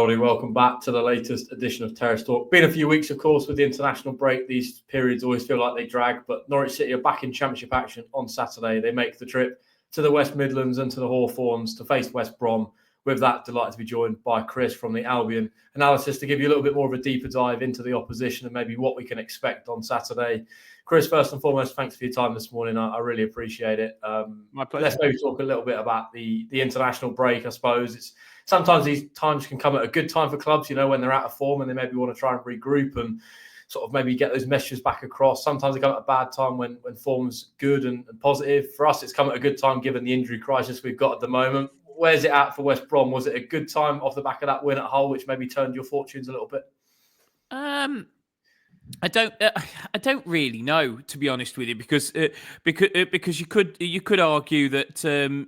Goldie. Welcome back to the latest edition of Terrace Talk. Been a few weeks, of course, with the international break. These periods always feel like they drag, but Norwich City are back in Championship action on Saturday. They make the trip to the West Midlands and to the Hawthorns to face West Brom. With that, delighted to be joined by Chris from the Albion Analysis to give you a little bit more of a deeper dive into the opposition and maybe what we can expect on Saturday. Chris, first and foremost, thanks for your time this morning. I really appreciate it. My pleasure. Let's maybe talk a little bit about the international break, I suppose. Sometimes these times can come at a good time for clubs, when they're out of form and they maybe want to try and regroup and sort of maybe get those messages back across. Sometimes they come at a bad time when form's good and positive. For us, it's come at a good time given the injury crisis we've got at the moment. Where's it at for West Brom? Was it a good time off the back of that win at Hull, which maybe turned your fortunes a little bit? I don't really know, to be honest with you, because you could argue that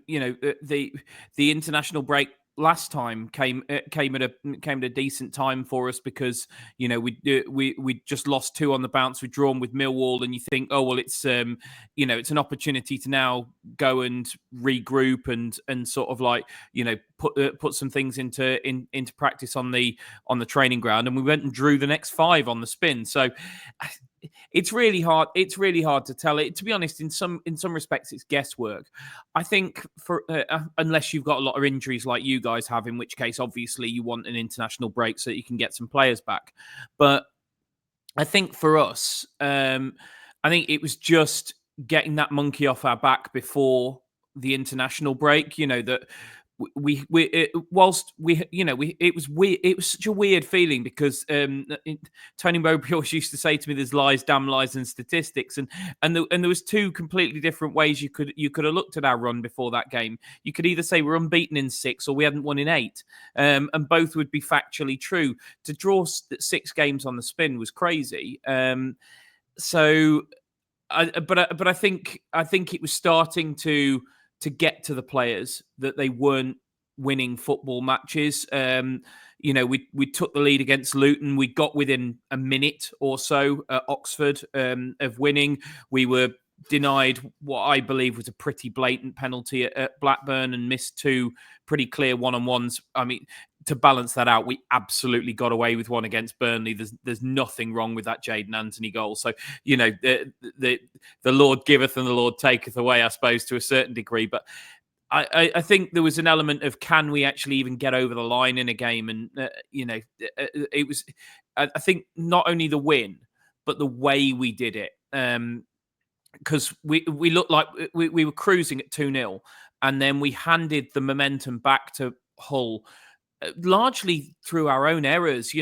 the international break last time came at a decent time for us because we just lost 2 on the bounce. We'd drawn with Millwall, and you think, oh well, it's it's an opportunity to now go and regroup and sort of like put some things into practice on the training ground, and we went and drew the next 5 on the spin. So it's really hard. It's really hard to tell. To be honest, in some respects, it's guesswork. I think for unless you've got a lot of injuries like you guys have, in which case, obviously, you want an international break so that you can get some players back. But I think for us, I think it was just getting that monkey off our back before the international break. That. It was weird. It was such a weird feeling because Tony Mowbray always used to say to me, "There's lies, damn lies, and statistics," and there was 2 completely different ways you could have looked at our run before that game. You could either say we're unbeaten in 6 or we hadn't won in 8, and both would be factually true. To draw 6 games on the spin was crazy. But I think it was starting to get to the players that they weren't winning football matches. We took the lead against Luton. We got within a minute or so at Oxford of winning. We were denied what I believe was a pretty blatant penalty at Blackburn and missed 2 pretty clear one-on-ones. I mean, to balance that out, we absolutely got away with one against Burnley. There's nothing wrong with that Jadon Anthony goal. So, the Lord giveth and the Lord taketh away, I suppose, to a certain degree. But I think there was an element of, can we actually even get over the line in a game? And, it was, I think, not only the win, but the way we did it. Because we looked like we were cruising at 2-0, and then we handed the momentum back to Hull, largely through our own errors.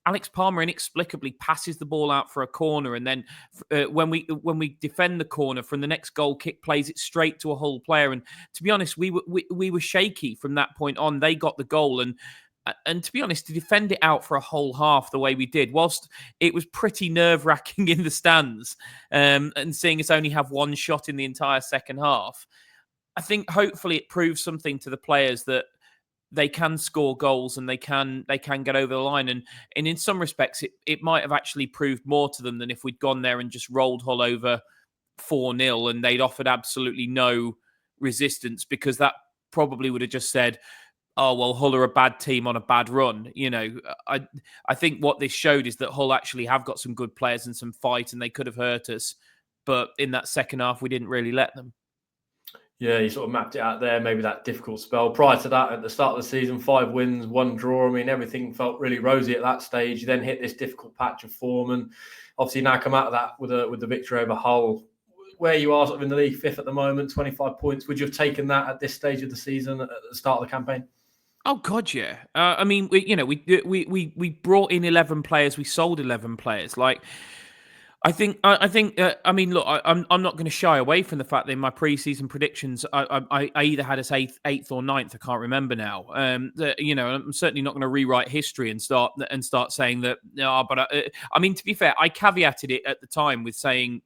Alex Palmer inexplicably passes the ball out for a corner, and then when we defend the corner from the next goal kick, plays it straight to a Hull player. And to be honest, we were shaky from that point on. They got the goal, and to be honest, to defend it out for a whole half the way we did, whilst it was pretty nerve-wracking in the stands, and seeing us only have 1 shot in the entire second half, I think hopefully it proves something to the players that they can score goals and they can get over the line. And in some respects, it might have actually proved more to them than if we'd gone there and just rolled Hull over 4-0 and they'd offered absolutely no resistance, because that probably would have just said, oh, well, Hull are a bad team on a bad run. I think what this showed is that Hull actually have got some good players and some fight, and they could have hurt us. But in that second half, we didn't really let them. Yeah, you sort of mapped it out there, maybe that difficult spell. Prior to that, at the start of the season, 5 wins, 1 draw. I mean, everything felt really rosy at that stage. You then hit this difficult patch of form, and obviously now come out of that with the victory over Hull. Where you are sort of in the league, 5th at the moment, 25 points. Would you have taken that at this stage of the season, at the start of the campaign? Oh God, yeah. I mean, we brought in 11 players, we sold 11 players. Like, I mean, look, I'm not going to shy away from the fact that in my pre-season predictions, I either had us eighth or 9th. I can't remember now. I'm certainly not going to rewrite history and start saying that. No, but I mean, to be fair, I caveated it at the time with saying,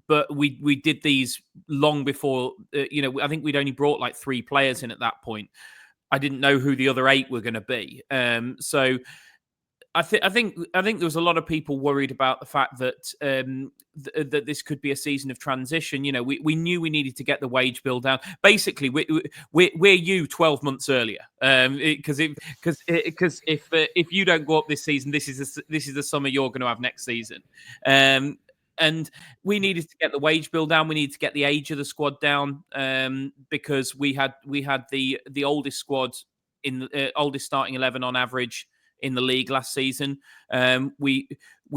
but we did these long before. I think we'd only brought like 3 players in at that point. I didn't know who the other 8 were going to be. So I think there was a lot of people worried about the fact that that this could be a season of transition. We knew we needed to get the wage bill down. Basically, we're you 12 months earlier, because if you don't go up this season, this is the summer you're going to have next season. And we needed to get the wage bill down. We needed to get the age of the squad down, because we had the oldest squad in the oldest starting 11 on average in the league last season. We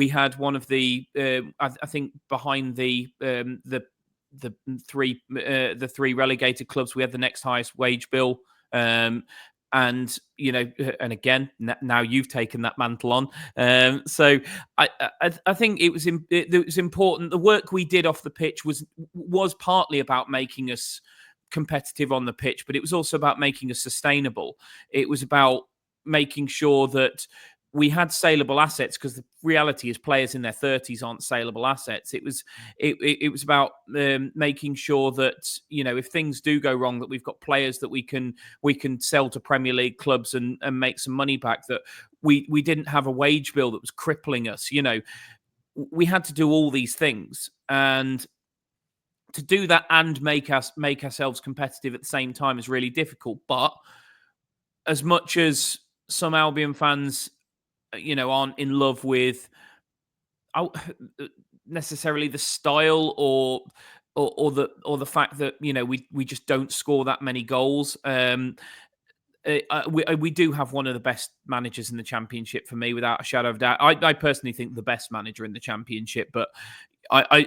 had one of the I think behind the three relegated clubs, we had the next highest wage bill. And and again, now you've taken that mantle on. So I think it was important. The work we did off the pitch was partly about making us competitive on the pitch, but it was also about making us sustainable. It was about making sure that we had saleable assets, because the reality is players in their 30s aren't saleable assets. It was about making sure that if things do go wrong, that we've got players that we can sell to Premier League clubs and make some money back. That we didn't have a wage bill that was crippling us. We had to do all these things, and to do that and make ourselves competitive at the same time is really difficult. But as much as some Albion fans, aren't in love with necessarily the style or the fact that we just don't score that many goals. We do have one of the best managers in the Championship for me, without a shadow of doubt. I personally think the best manager in the Championship, but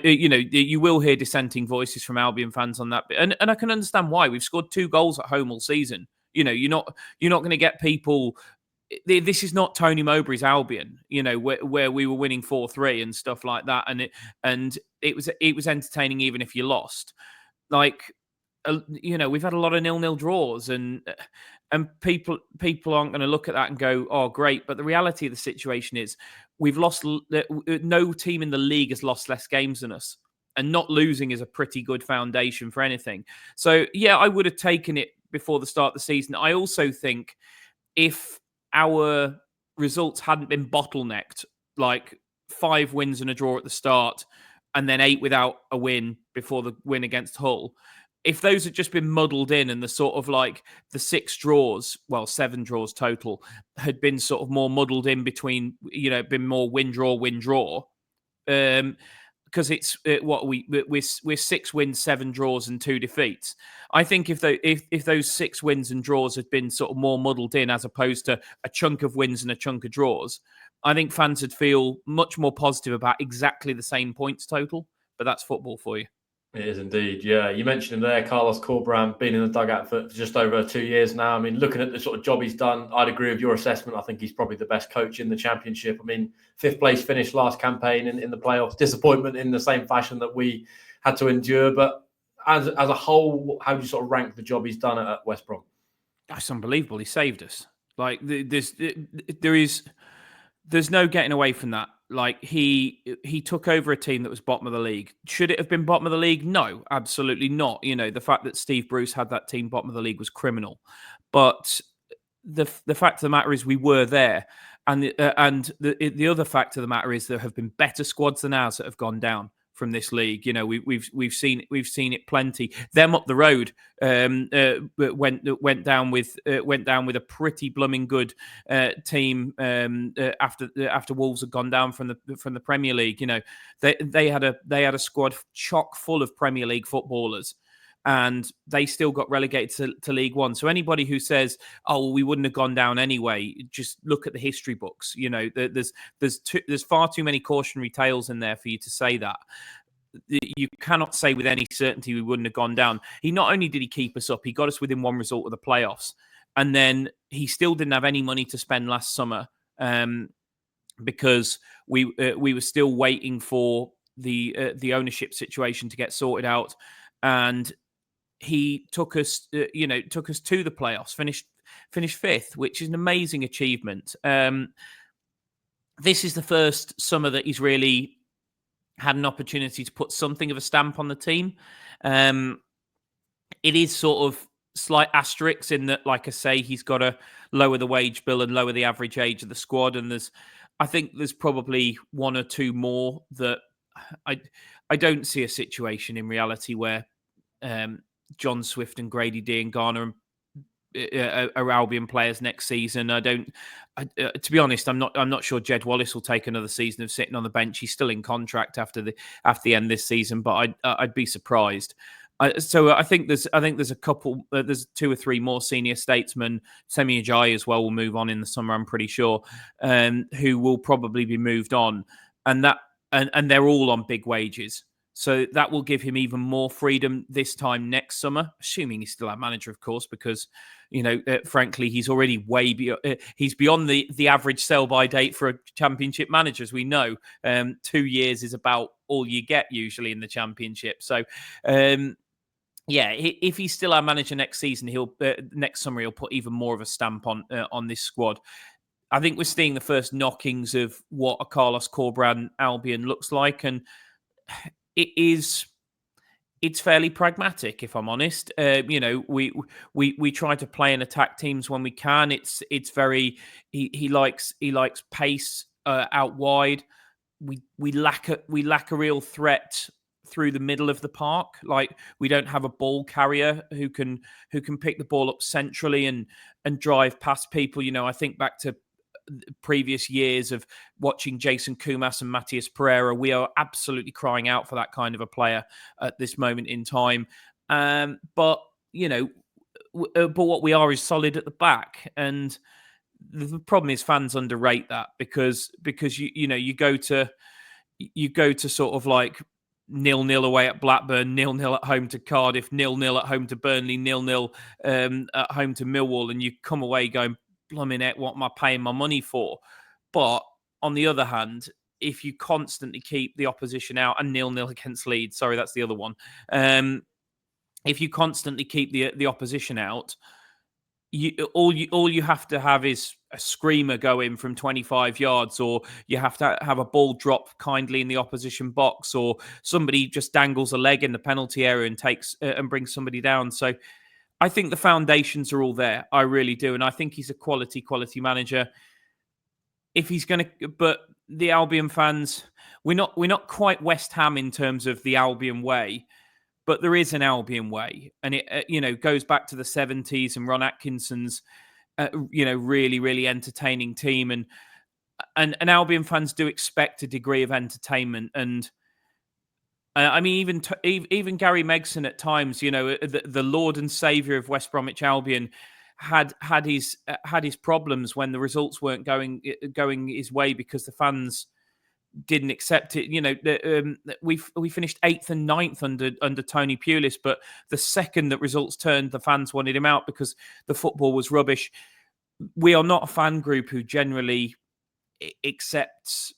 you will hear dissenting voices from Albion fans on that, and I can understand why. We've scored 2 goals at home all season. You're not going to get people. This is not Tony Mowbray's Albion, where we were winning 4-3 and stuff like that, and it was entertaining even if you lost. We've had a lot of 0-0 draws, and people aren't going to look at that and go, "Oh, great." But the reality of the situation is, we've lost. No team in the league has lost less games than us, and not losing is a pretty good foundation for anything. So, yeah, I would have taken it before the start of the season. I also think if our results hadn't been bottlenecked, like 5 wins and a draw at the start, and then 8 without a win before the win against Hull, if those had just been muddled in, and the sort of like the 6 draws, well, 7 draws total, had been sort of more muddled in between, been more win draw, because it's we're 6 wins, 7 draws, and 2 defeats. I think if those 6 wins and draws had been sort of more muddled in, as opposed to a chunk of wins and a chunk of draws, I think fans would feel much more positive about exactly the same points total. But that's football for you. It is indeed, yeah. You mentioned him there, Carlos Corberán, been in the dugout for just over 2 years now. I mean, looking at the sort of job he's done, I'd agree with your assessment. I think he's probably the best coach in the Championship. I mean, 5th place finish last campaign in the playoffs. Disappointment in the same fashion that we had to endure. But as a whole, how do you sort of rank the job he's done at West Brom? That's unbelievable. He saved us. There's no getting away from that. Like, he took over a team that was bottom of the league. Should it have been bottom of the league? No, absolutely not. The fact that Steve Bruce had that team bottom of the league was criminal. But the fact of the matter is, we were there, and the other fact of the matter is, there have been better squads than ours that have gone down from this league. We've seen it plenty. Them up the road went down with a pretty blooming good team after Wolves had gone down from the Premier League. They had a squad chock full of Premier League footballers, and they still got relegated to League One. So anybody who says, "Oh, well, we wouldn't have gone down anyway," just look at the history books. There's far too many cautionary tales in there for you to say that. You cannot say with any certainty we wouldn't have gone down. Not only did he keep us up, he got us within one result of the playoffs, and then he still didn't have any money to spend last summer, because we were still waiting for the ownership situation to get sorted out, and he took us to the playoffs, finished 5th, which is an amazing achievement. This is the first summer that he's really had an opportunity to put something of a stamp on the team. It is sort of slight asterisks in that, like I say, he's got to lower the wage bill and lower the average age of the squad, and there's I think there's probably one or two more that I don't see a situation in reality where John Swift and Grady Diangana are Albion players next season. I don't. To be honest, I'm not sure Jed Wallace will take another season of sitting on the bench. He's still in contract after the end of this season, but I'd be surprised. So I think there's a couple. There's two or three more senior statesmen. Semi Ajayi as well will move on in the summer, I'm pretty sure, who will probably be moved on, and they're all on big wages. So that will give him even more freedom this time next summer, assuming he's still our manager, of course, because, frankly, he's already he's beyond the average sell-by date for a championship manager, as we know. 2 years is about all you get usually in the championship. So, if he's still our manager next season, next summer he'll put even more of a stamp on this squad. I think we're seeing the first knockings of what a Carlos Corberán Albion looks like, and it's fairly pragmatic, if I'm honest. We try to play and attack teams when we can. It's very he likes pace out wide. We lack a real threat through the middle of the park. Like, we don't have a ball carrier who can pick the ball up centrally and drive past people. I think back to previous years of watching Jason Kumas and Matthias Pereira. We are absolutely crying out for that kind of a player at this moment in time. But what we are is solid at the back, and the problem is fans underrate that because you go to sort of like 0-0 away at Blackburn, 0-0 at home to Cardiff, 0-0 at home to Burnley, 0-0 at home to Millwall, and you come away going, blooming it, what am I paying my money for? But on the other hand, if you constantly keep the opposition out, and 0-0 against Leeds, sorry, that's the other one. If you constantly keep the opposition out, all you have to have is a screamer go in from 25 yards, or you have to have a ball drop kindly in the opposition box, or somebody just dangles a leg in the penalty area and takes and brings somebody down. So I think the foundations are all there. I really do. And I think he's a quality manager. If he's going to, but the Albion fans, we're not quite West Ham in terms of the Albion way, but there is an Albion way. And it, goes back to the 70s and Ron Atkinson's, really, really entertaining team. And Albion fans do expect a degree of entertainment. And I mean, even Gary Megson at times, the Lord and Saviour of West Bromwich Albion, had his problems when the results weren't going his way because the fans didn't accept it. We finished 8th and 9th under Tony Pulis, but the second that results turned, the fans wanted him out because the football was rubbish. We are not a fan group who generally accepts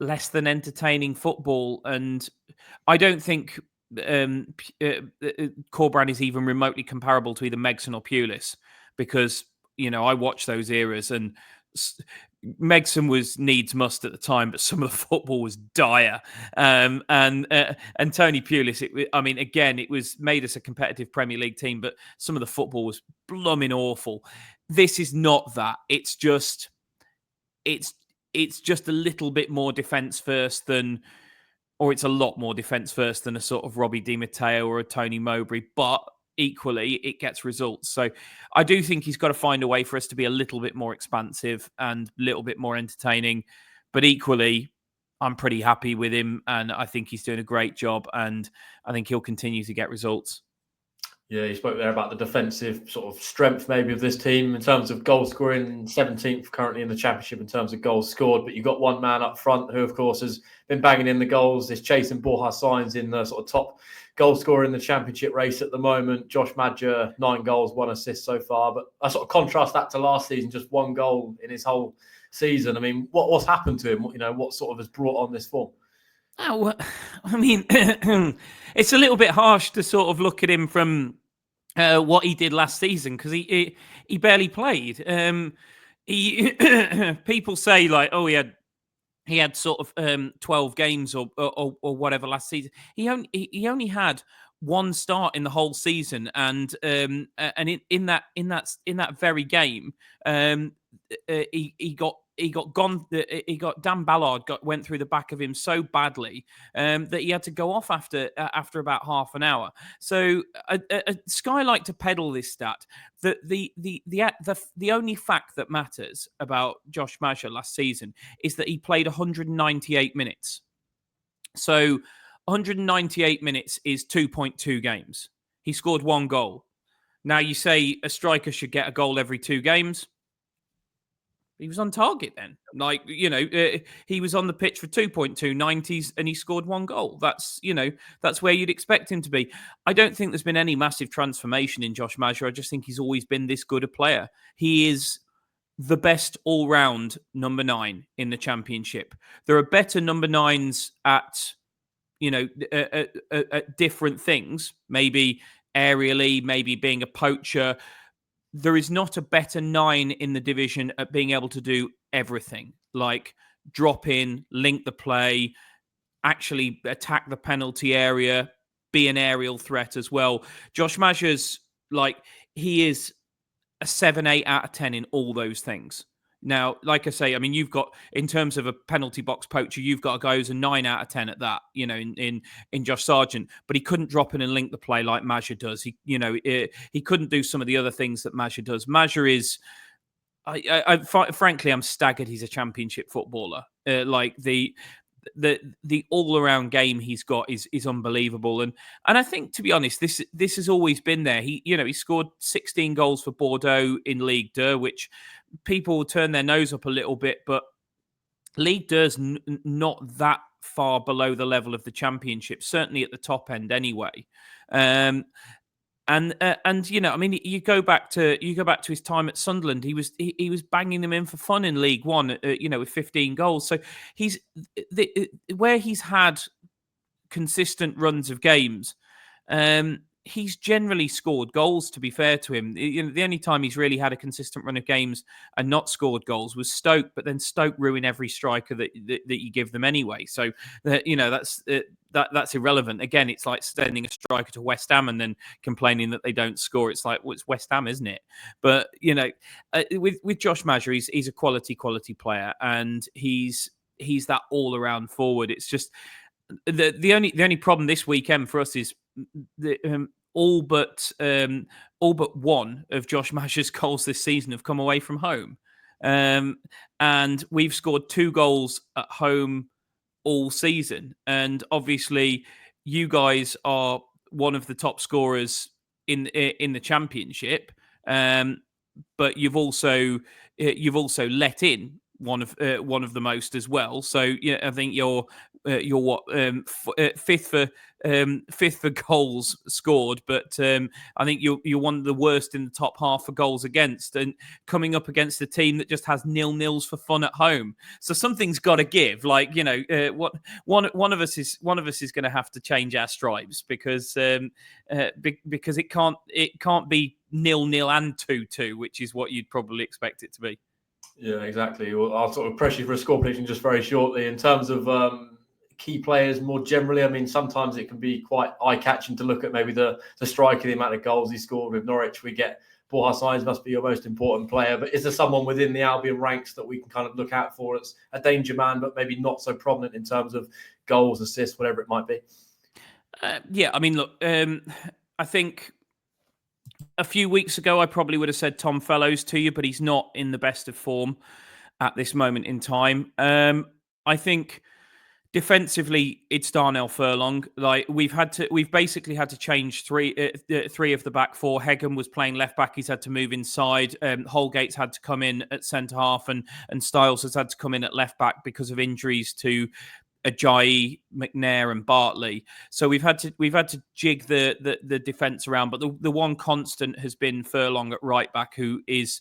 less than entertaining football, and I don't think Corberán is even remotely comparable to either Megson or Pulis, because I watched those eras, and Megson was needs must at the time, but some of the football was dire. And Tony Pulis, it was made us a competitive Premier League team, but some of the football was blooming awful. This is not that. It's just a little bit more defence first it's a lot more defence first than a sort of Robbie Di Matteo or a Tony Mowbray, but equally it gets results. So I do think he's got to find a way for us to be a little bit more expansive and a little bit more entertaining, but equally I'm pretty happy with him, and I think he's doing a great job, and I think he'll continue to get results. Yeah, you spoke there about the defensive sort of strength maybe of this team in terms of goal scoring, 17th currently in the Championship in terms of goals scored, but you've got one man up front who, of course, has been banging in the goals. Is chasing Borja Sainz in the sort of top goal scorer in the Championship race at the moment. Josh Madger, 9 goals, 1 assist so far, but I sort of contrast that to last season, just 1 goal in his whole season. I mean, what's happened to him? What sort of has brought on this form? Oh, I mean, it's a little bit harsh to sort of look at him from what he did last season, because he barely played. People say like, oh, he had sort of 12 games or whatever last season. He only had one start in the whole season, and in that very game, he got Dan Ballard went through the back of him so badly that he had to go off after about half an hour. So Sky like to peddle this stat that the only fact that matters about Josh Maja last season is that he played 198 minutes. So 198 minutes is 2.2 games. He scored 1 goal. Now you say a striker should get a goal every 2 games. He was on target then. He was on the pitch for 2.2 90s and he scored 1 goal. That's where you'd expect him to be. I don't think there's been any massive transformation in Josh Maja. I just think he's always been this good a player. He is the best all-round number 9 in the Championship. There are better number 9s at different things, maybe aerially, maybe being a poacher. There is not a better 9 in the division at being able to do everything, like drop in, link the play, actually attack the penalty area, be an aerial threat as well. Josh Maja's he is a 7, 8 out of 10 in all those things. Now, like I say, I mean, you've got, in terms of a penalty box poacher, you've got a guy who's a 9 out of 10 at that, in Josh Sargent, but he couldn't drop in and link the play like Maja does. He couldn't do some of the other things that Maja does. Maja is, frankly, I'm staggered he's a Championship footballer. The all-around game he's got is unbelievable, and I think, to be honest, this has always been there. He scored 16 goals for Bordeaux in Ligue 2, which people will turn their nose up a little bit, but Ligue 2's not that far below the level of the Championship, certainly at the top end anyway. And I mean, you go back to his time at Sunderland. He was banging them in for fun in League One, with 15 goals. So where he's had consistent runs of games, he's generally scored goals, to be fair to him. The only time he's really had a consistent run of games and not scored goals was Stoke, but then Stoke ruin every striker that you give them anyway. So that's irrelevant. Again, it's like sending a striker to West Ham and then complaining that they don't score. It's like, well, it's West Ham, isn't it? But with Josh Maja, he's a quality player, and he's that all around forward. It's just the only problem this weekend for us is all but one of Josh Maja's goals this season have come away from home, and we've scored 2 goals at home all season. And obviously, you guys are one of the top scorers in the Championship, but you've also let in one of the most as well. So I think you're fifth for goals scored, but I think you're one of the worst in the top half for goals against, and coming up against a team that just has 0-0s for fun at home. So something's got to give. One of us is going to have to change our stripes, because it can't be 0-0 and 2-2, which is what you'd probably expect it to be. Yeah, exactly. Well, I'll sort of press you for a score prediction just very shortly. In terms of key players more generally, I mean, sometimes it can be quite eye-catching to look at maybe the striker, the amount of goals he scored. With Norwich, we get Borja Sainz must be your most important player. But is there someone within the Albion ranks that we can kind of look out for as a danger man, but maybe not so prominent in terms of goals, assists, whatever it might be? Yeah, I mean, look, I think a few weeks ago, I probably would have said Tom Fellows to you, but he's not in the best of form at this moment in time. I think defensively, it's Darnell Furlong. We've basically had to change three of the back four. Hegan was playing left back; he's had to move inside. Holgate's had to come in at centre half, and Styles has had to come in at left back because of injuries to Ajayi, McNair, and Bartley. So we've had to jig the defence around, but the one constant has been Furlong at right back, who is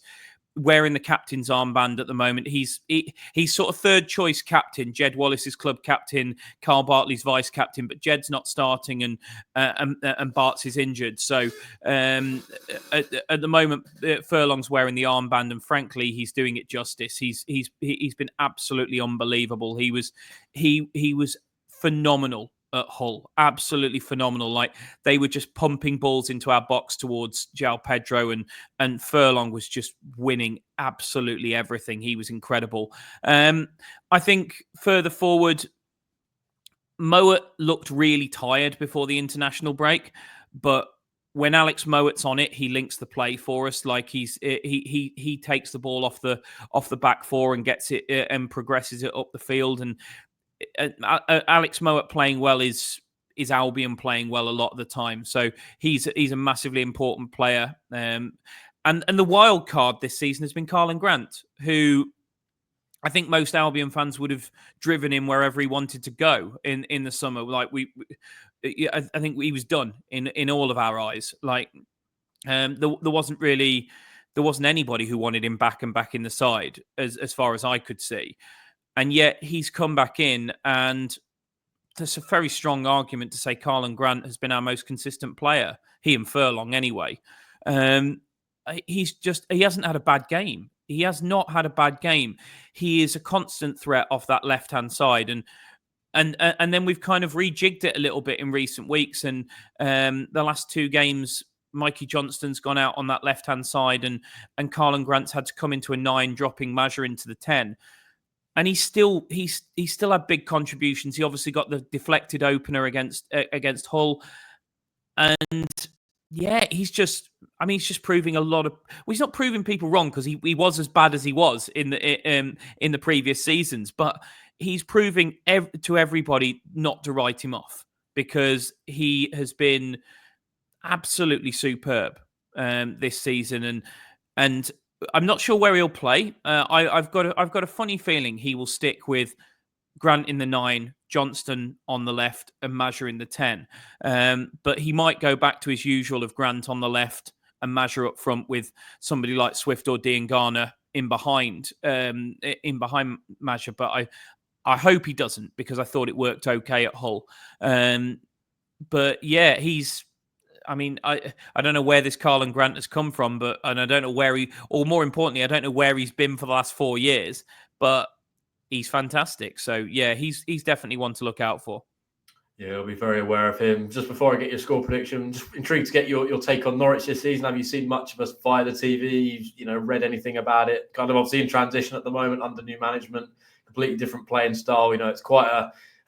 wearing the captain's armband at the moment. He's sort of third choice captain. Jed Wallace's club captain, Carl Bartley's vice captain, but Jed's not starting, and Bart's is injured. So at the moment, Furlong's wearing the armband, and frankly, he's doing it justice. He's been absolutely unbelievable. He was phenomenal at Hull. Absolutely phenomenal. Like, they were just pumping balls into our box towards João Pedro, and Furlong was just winning absolutely everything. He was incredible. I think further forward, Mowat looked really tired before the international break, but when Alex Mowat's on it, he links the play for us. Like, he takes the ball off the back four and gets it and progresses it up the field. And Alex Mowat playing well is Albion playing well a lot of the time. So he's a massively important player. And the wild card this season has been Karlan Grant, who I think most Albion fans would have driven him wherever he wanted to go in the summer. Like, I think he was done in all of our eyes. Like, there wasn't anybody who wanted him back in the side as far as I could see. And yet he's come back in, and there's a very strong argument to say Karlan Grant has been our most consistent player. He and Furlong anyway. He hasn't had a bad game. He has not had a bad game. He is a constant threat off that left-hand side. And then we've kind of rejigged it a little bit in recent weeks. And the last two games, Mikey Johnston's gone out on that left-hand side, and Karlan Grant's had to come into a 9, dropping Mazur into the 10. And he still had big contributions. He obviously got the deflected opener against Hull. And yeah, he's just proving a lot of. Well, he's not proving people wrong, because he was as bad as he was in the previous seasons, but he's proving to everybody not to write him off, because he has been absolutely superb this season, and I'm not sure where he'll play. I've got a funny feeling he will stick with Grant in the 9, Johnston on the left, and Mazur in the 10. But he might go back to his usual of Grant on the left and Mazur up front, with somebody like Swift or Diangana in behind Mazur. But I hope he doesn't, because I thought it worked okay at Hull. But yeah, I don't know where this Karlan Grant has come from, and I don't know or more importantly, I don't know where he's been for the last 4 years, but he's fantastic. So yeah, he's definitely one to look out for. Yeah, I'll be very aware of him. Just before I get your score prediction, just intrigued to get your take on Norwich this season. Have you seen much of us via the TV? Read anything about it? Kind of obviously in transition at the moment under new management, completely different playing style. It's quite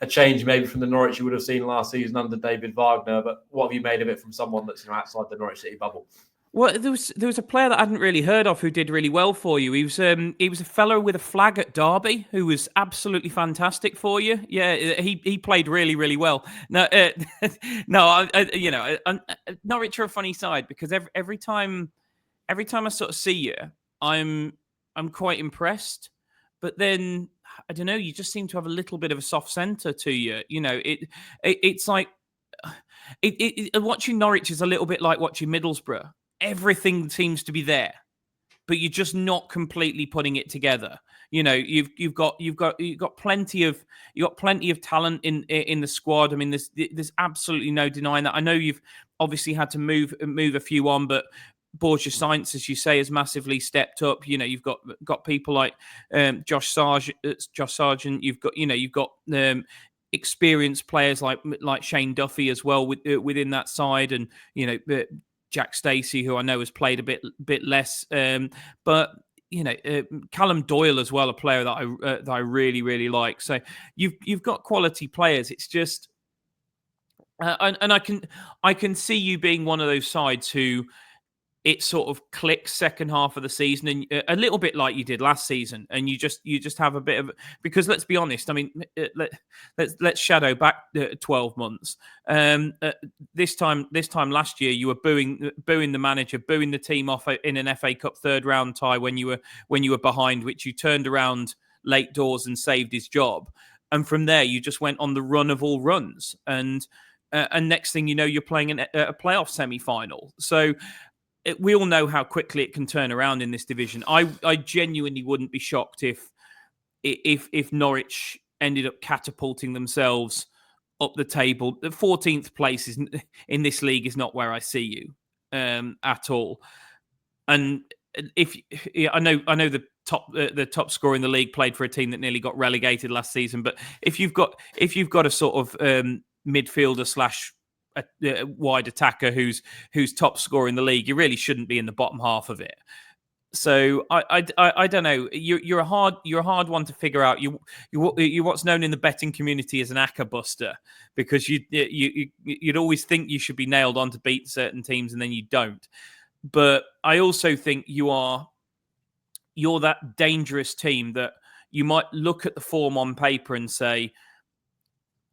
a change maybe from the Norwich you would have seen last season under David Wagner. But what have you made of it from someone that's outside the Norwich City bubble? Well, there was a player that I hadn't really heard of who did really well for you. He was a fellow with a flag at Derby who was absolutely fantastic for you. Yeah, he played really, really well. No, Norwich are a funny side, because every time I sort of see you, I'm quite impressed. But then I don't know, you just seem to have a little bit of a soft centre to you. It's like watching Norwich is a little bit like watching Middlesbrough. Everything seems to be there, but you're just not completely putting it together. You've got plenty of talent in the squad. I mean, there's absolutely no denying that. I know you've obviously had to move a few on, but Borja Sainz, as you say, has massively stepped up. You've got people like Josh Sargent. You've got experienced players like Shane Duffy as well within that side, and Jack Stacey, who I know has played a bit less, but Callum Doyle as well, a player that I really, really like. So you've got quality players. It's just, and I can see you being one of those sides who it sort of clicks second half of the season, and a little bit like you did last season, and you just have a bit of, because let's be honest, I mean, let's shadow back 12 months. This time last year, you were booing the manager, booing the team off in an FA Cup third round tie when you were behind, which you turned around late doors and saved his job, and from there you just went on the run of all runs, and next thing you know, you're playing a playoff semi-final. So we all know how quickly it can turn around in this division. I genuinely wouldn't be shocked if Norwich ended up catapulting themselves up the table. The 14th place in this league is not where I see you at all. And I know the top scorer in the league played for a team that nearly got relegated last season. But if you've got a sort of midfielder slash a wide attacker who's top scorer in the league, you really shouldn't be in the bottom half of it. So I don't know. You're a hard one to figure out. You're what's known in the betting community as an acca buster, because you'd always think you should be nailed on to beat certain teams and then you don't. But I also think you're that dangerous team that you might look at the form on paper and say,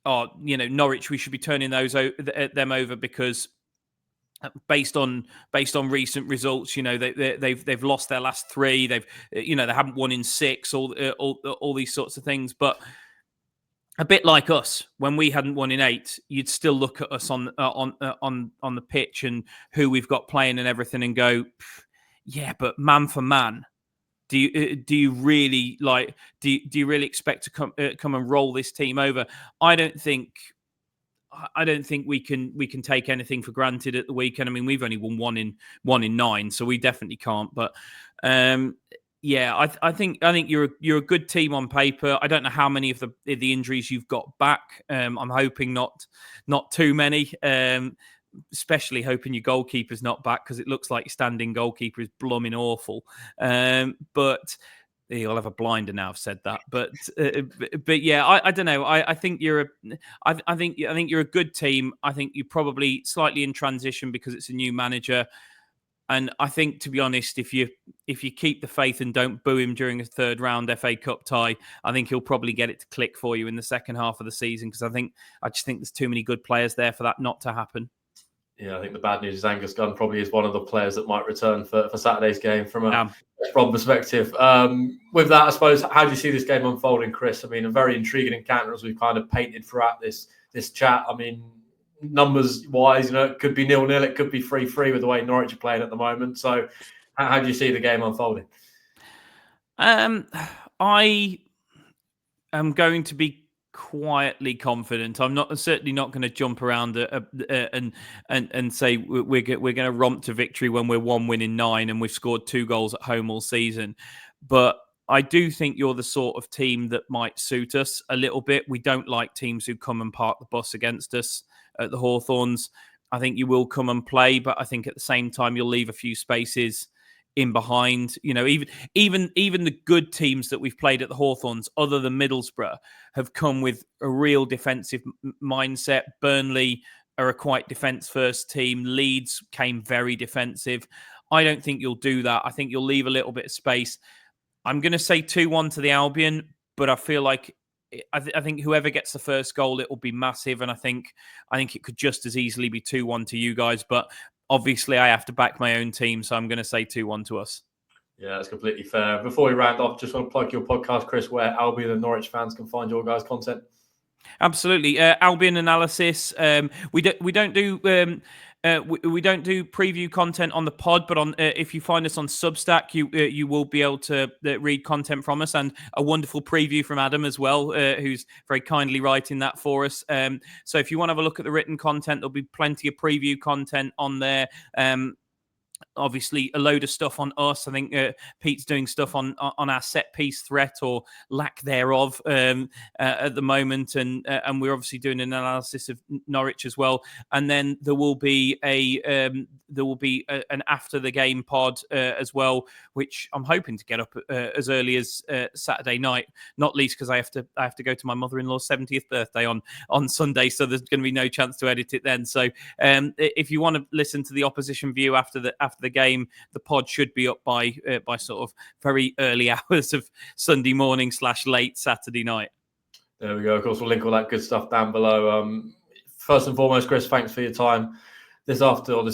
oh, Norwich, we should be turning them over because based on recent results, they've lost their last 3. They haven't won in 6. All these sorts of things. But a bit like us, when we hadn't won in 8, you'd still look at us on the pitch and who we've got playing and everything, and go, yeah, but man for man, do you really expect to come and roll this team over? I don't think we can take anything for granted at the weekend. I mean, we've only won one in 9, so we definitely can't. But I think you're a good team on paper. I don't know how many of the injuries you've got back. I'm hoping not too many. Especially hoping your goalkeeper's not back, because it looks like your standing goalkeeper is blooming awful. But he'll have a blinder now. I've said that, but yeah, I don't know. I think you're a good team. I think you're probably slightly in transition because it's a new manager, and I think, to be honest, if you keep the faith and don't boo him during a 3rd round FA Cup tie, I think he'll probably get it to click for you in the second half of the season, because I just think there's too many good players there for that not to happen. Yeah, I think the bad news is Angus Gunn probably is one of the players that might return for Saturday's game from a West Brom perspective. With that, I suppose, how do you see this game unfolding, Chris? I mean, a very intriguing encounter, as we've kind of painted throughout this chat. I mean, numbers-wise, it could be 0-0, it could be 3-3 with the way Norwich are playing at the moment. So how do you see the game unfolding? I am going to be quietly confident. I'm certainly not going to jump around and say we're going to romp to victory when we're 1 win in 9 and we've scored 2 goals at home all season. But I do think you're the sort of team that might suit us a little bit. We don't like teams who come and park the bus against us at the Hawthorns. I think you will come and play, but I think at the same time you'll leave a few spaces in behind. Even the good teams that we've played at the Hawthorns, other than Middlesbrough, have come with a real defensive mindset. Burnley are a quite defence-first team. Leeds came very defensive. I don't think you'll do that. I think you'll leave a little bit of space. I'm going to say 2-1 to the Albion, but I feel like I think whoever gets the first goal, it will be massive, and I think it could just as easily be 2-1 to you guys. But obviously, I have to back my own team, so I'm going to say 2-1 to us. Yeah, that's completely fair. Before we round off, just want to plug your podcast, Chris, where Albion and Norwich fans can find your guys' content. Absolutely, Albion Analysis. We don't do preview content on the pod, but on if you find us on Substack, you will be able to read content from us, and a wonderful preview from Adam as well, who's very kindly writing that for us. So if you want to have a look at the written content, there'll be plenty of preview content on there. Obviously, a load of stuff on us. I think Pete's doing stuff on our set piece threat or lack thereof at the moment, and we're obviously doing an analysis of Norwich as well. And then there will be an after the game pod as well, which I'm hoping to get up as early as Saturday night. Not least because I have to go to my mother-in-law's 70th birthday on Sunday, so there's going to be no chance to edit it then. So if you want to listen to the opposition view after the game, the pod should be up by sort of very early hours of Sunday morning / late Saturday night. There we go. Of course, we'll link all that good stuff down below. First and foremost, Chris, thanks for your time this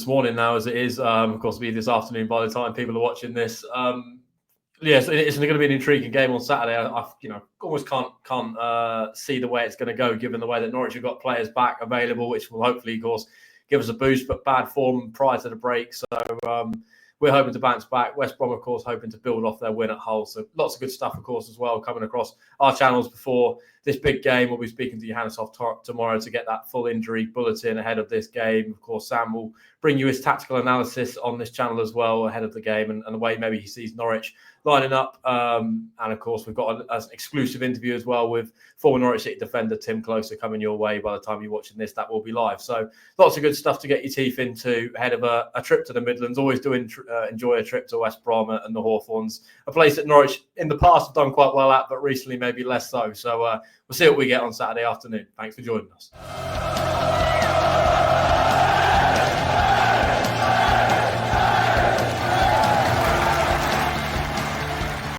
morning now, as it is. Of course, it'll be this afternoon by the time people are watching this. Yes, it's going to be an intriguing game on Saturday. I almost can't see the way it's going to go, given the way that Norwich have got players back available, which will hopefully, of course, give us a boost, but bad form prior to the break. So we're hoping to bounce back. West Brom, of course, hoping to build off their win at Hull. So lots of good stuff, of course, as well, coming across our channels before this big game. We'll be speaking to Johannes tomorrow to get that full injury bulletin ahead of this game. Of course, Sam will bring you his tactical analysis on this channel as well ahead of the game and the way maybe he sees Norwich lining up. And of course, we've got an exclusive interview as well with former Norwich City defender Tim Closer coming your way. By the time you're watching this, that will be live. So lots of good stuff to get your teeth into ahead of a trip to the Midlands. Always do enjoy a trip to West Brom and the Hawthorns, a place that Norwich in the past have done quite well at, but recently maybe less so. So we'll see what we get on Saturday afternoon. Thanks for joining us.